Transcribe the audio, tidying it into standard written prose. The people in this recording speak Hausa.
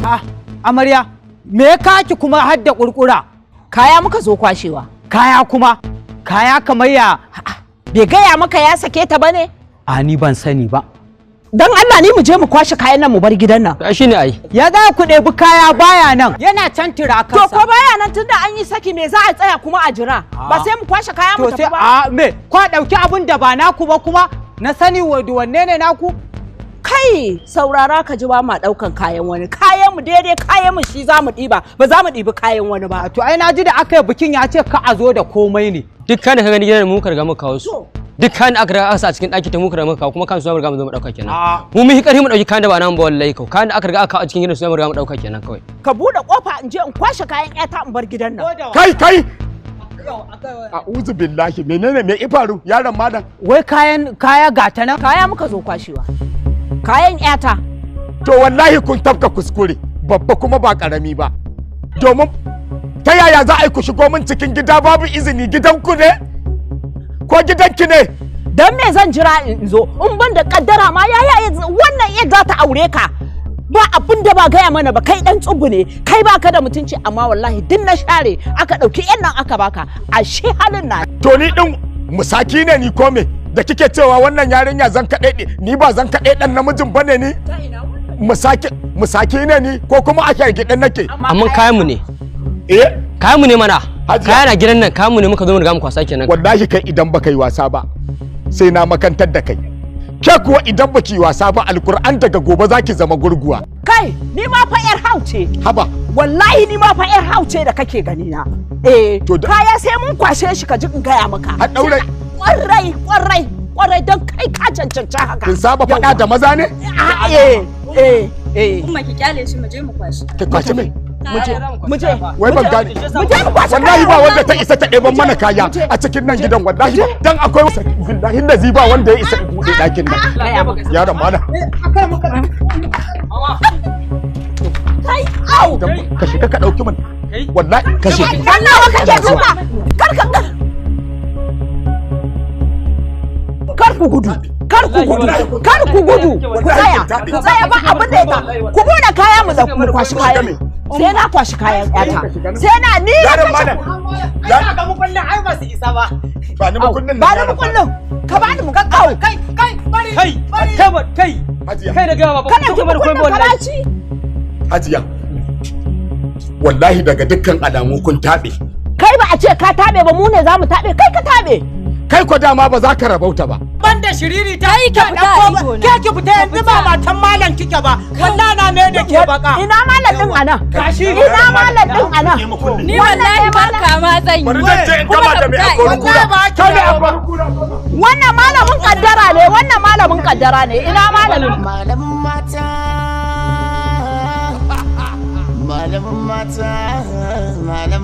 Ah, amarya, me ya kaki kuma har da kurkura? Kaya muka zo kwashewa. Kaya kuma? Kaya kamar ya? Bai gaya maka ya sake ta bane? A ni ban sani ba. Dan Allah ni mu je mu kwashe kayan nan mu bar gidan nan. Shi ne ai. Ya za ku ɗebi kaya baya nan. Yana can tirakarsa. To ko baya nan tunda an yi saki me za a tsaya kuma a jira? Ba sai mu kwashe kaya mu tafi ba. A me? Kwa ɗauki abin da ba naku ba kuma na sani wanne ne naku? Kai saurara ka ji ba ma ɗaukan kayan wani. Kayan mu daidai kayan mu shi za mu ɗiba ba za mu ɗibi kayan wani ba. To ai na ji da aka yi bikin ya ce ka a zo da komai ne. Duk kayan da ka gani gidan mu ka riga muka kawo su. Duk kayan da aka riga aka sa a cikin ɗaki ta mu ka riga muka kawo kuma kan su mu riga mu zo mu ɗauka kenan. Mu mun yi ƙarfi mu ɗauki kayan da ba namu ba wallahi kau. Kayan da aka riga aka kawo a cikin gidan su mu riga mu ɗauka kenan kawai. Ka buɗe ƙofa in je in kwashe kayan ƴata in bar gidan nan. Kai! A'udhu billahi menene me ifaru yaron madan? Wai kaya gata nan? Kaya muka zo kwashewa. Kayan ƴata. To wallahi kun tafka kuskure babba kuma ba karami ba. Domin ta yaya za a yi ku shigo min cikin gida babu izini gidanku ne? Ko gidanki ne? Dan me zan jira in zo in ban da kaddara ma yaya wannan iya za ta aure ka. Ba abin da ba gaya mana ba kai dan tsubu ne kai baka da mutunci amma wallahi din na share aka dauki yan nan aka baka a shi halin na. To ni din musaki ne ni ko me da kike cewa wannan yarinya zan kaɗe ni ba zan kaɗe dan namijin bane ni? Musaki ne ni ko kuma ake gidan nake? Amma kayan mu ne. Kayan mu ne mana. Kaya na gidan nan kayan mu ne muka zo mu riga mu kwasa kenan. Wallahi kai idan baka yi wasa ba sai na makantar da kai. Ke kuwa idan baki yi wasa ba alkur'an daga gobe zaki zama gurguwa. Kai ni ma fa yar hauce. Haba. Wallahi ni ma fa yar hauce da kake gani na. Kaya sai mun kwashe shi ka ji in gaya maka. A daure. Kwarai don kai ka cancanci haka. Kin saba faɗa da maza ne? Umma ki kyale shi mu je mu kwashi. Ki kwashi me? Mu je. Wai ban gane. Mu je mu kwashe. Wallahi ba wanda ta isa ta ɗeban mana kaya a cikin nan gidan wallahi dan akwai billahi lazi ba wanda ya isa buɗe ɗakin nan. Yaron mana. Kai au. Ka shiga ka ɗauki mun. Wallahi ka shiga. Allah kake duka. Kar ku gudu. Kar ku gudu. Tsaya ba abin da ya ku bude kaya mu mu kwashi kayan. Sai na kwashi kayan ƴata. Sai na ni. Yaron mana. Ya ga mu kullun ai ba su isa ba. Ba ni mu kullun. Ba ni mu kullun. Ka ba ni mu gaggau. Kai bari. Kai. Kai da gaba ba. Kana ki mu kullun karaci. Hajiya. Wallahi daga dukkan alamu kun tabe. Kai ba a ce ka tabe ba mu ne za mu tabe kai ka tabe. Kai ko dama ba za ka rabauta ba. Banda shiriri ta yi ka fita ke ki fita yanzu ba matan malam kike ba. Wallahi na me da ke baka. Ina malam din anan. Ina malam din anan. Ni wallahi ba ka ma zan yi. Bari zan je in gama da mai akorukura. Kada akorukura. Wannan malamin kaddara ne, wannan malamin kaddara ne. Ina malamin. Malamin mata. Malamin mata. Malamin